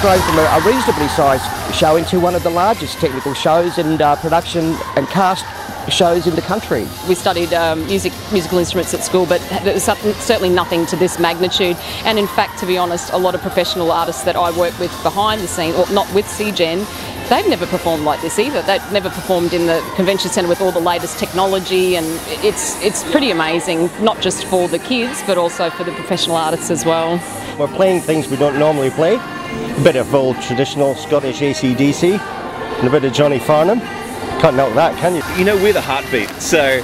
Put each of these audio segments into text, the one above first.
grown from a reasonably sized show into one of the largest technical shows and production and cast shows in the country. We studied musical instruments at school, but there was certainly nothing to this magnitude. And in fact, to be honest, a lot of professional artists that I work with behind the scene, or not with CGen, they've never performed like this either. They've never performed in the convention centre with all the latest technology, and it's pretty amazing, not just for the kids, but also for the professional artists as well. We're playing things we don't normally play. A bit of old traditional Scottish AC/DC and a bit of Johnny Farnham. Can't knock that, can you? You know, we're the heartbeat, so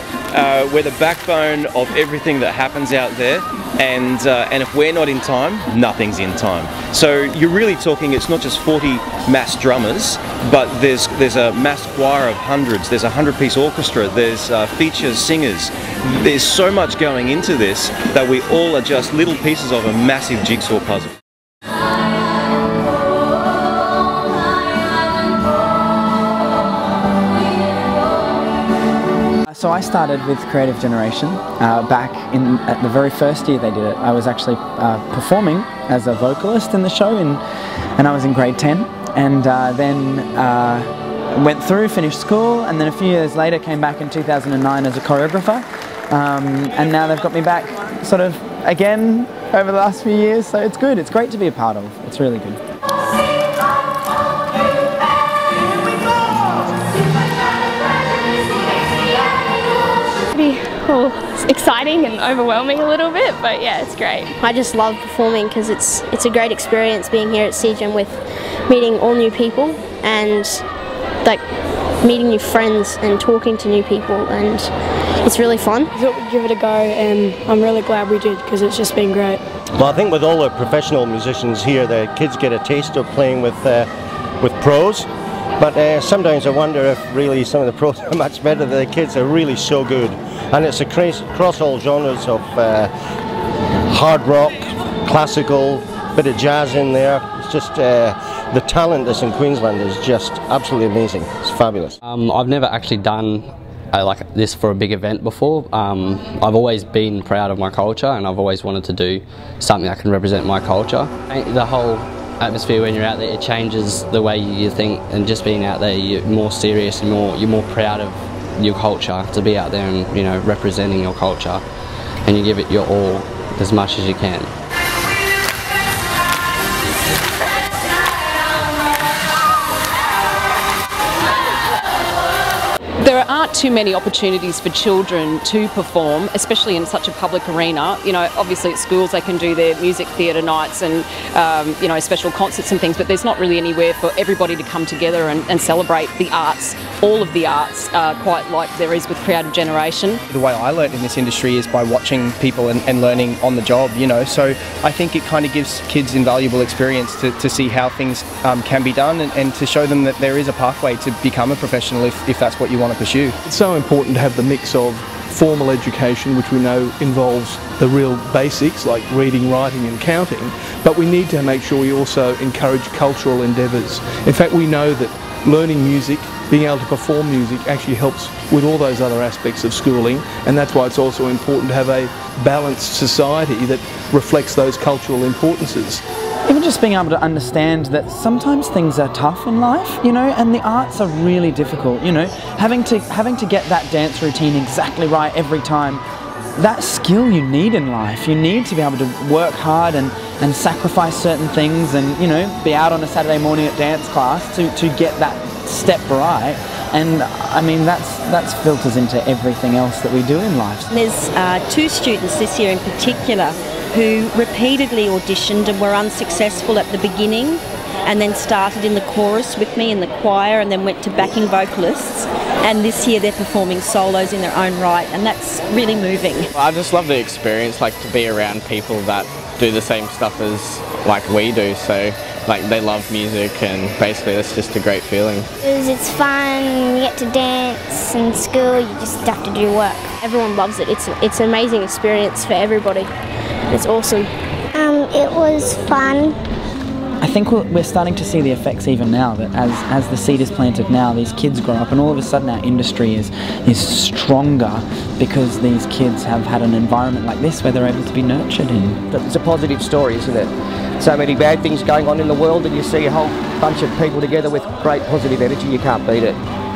we're the backbone of everything that happens out there, and if we're not in time, nothing's in time. So you're really talking, it's not just 40 mass drummers, but there's a mass choir of hundreds, there's a 100-piece orchestra, there's features, singers. There's so much going into this that we all are just little pieces of a massive jigsaw puzzle. So I started with Creative Generation back at the very first year they did it. I was actually performing as a vocalist in the show, and I was in grade 10, and then went through, finished school, and then a few years later came back in 2009 as a choreographer, and now they've got me back sort of again over the last few years, so it's good. It's great to be a part of. It's really good. It's exciting and overwhelming a little bit, but yeah, it's great. I just love performing because it's a great experience being here at CGen with meeting all new people and like meeting new friends and talking to new people, and it's really fun. I thought we'd give it a go, and I'm really glad we did because it's just been great. Well, I think with all the professional musicians here, the kids get a taste of playing with pros. But sometimes I wonder if really some of the pros are much better than the kids. Are really so good. And it's across all genres of hard rock, classical, bit of jazz in there. It's just the talent that's in Queensland is just absolutely amazing. It's fabulous. I've never actually done like this for a big event before. I've always been proud of my culture, and I've always wanted to do something that can represent my culture. The whole atmosphere when you're out there, it changes the way you think, and just being out there, you're more serious and you're more proud of your culture, to be out there and, you know, representing your culture, and you give it your all as much as you can. There aren't too many opportunities for children to perform, especially in such a public arena. You know, obviously at schools they can do their music theatre nights and you know, special concerts and things, but there's not really anywhere for everybody to come together and celebrate the arts, all of the arts, quite like there is with Creative Generation. The way I learnt in this industry is by watching people and learning on the job, you know, so I think it kind of gives kids invaluable experience to see how things can be done, and to show them that there is a pathway to become a professional if that's what you want to pursue. It's so important to have the mix of formal education, which we know involves the real basics like reading, writing and counting, but we need to make sure we also encourage cultural endeavours. In fact, we know that learning music, being able to perform music, actually helps with all those other aspects of schooling, and that's why it's also important to have a balanced society that reflects those cultural importances. Even just being able to understand that sometimes things are tough in life, you know, and the arts are really difficult, you know. Having to get that dance routine exactly right every time, that skill you need in life. You need to be able to work hard and sacrifice certain things, and, you know, be out on a Saturday morning at dance class to get that step right. And I mean, that's filters into everything else that we do in life. There's two students this year in particular who repeatedly auditioned and were unsuccessful at the beginning, and then started in the chorus with me in the choir, and then went to backing vocalists, and this year they're performing solos in their own right, and that's really moving. I just love the experience, like to be around people that do the same stuff as like we do, so like they love music, and basically that's just a great feeling. It's fun, you get to dance. In school you just have to do work. Everyone loves it. It's an amazing experience for everybody. It's awesome. It was fun. I think we're starting to see the effects even now, that as the seed is planted now, these kids grow up and all of a sudden our industry is stronger because these kids have had an environment like this where they're able to be nurtured in. It's a positive story, isn't it? So many bad things going on in the world and you see a whole bunch of people together with great positive energy, you can't beat it.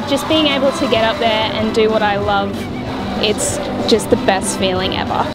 Just being able to get up there and do what I love, it's just the best feeling ever.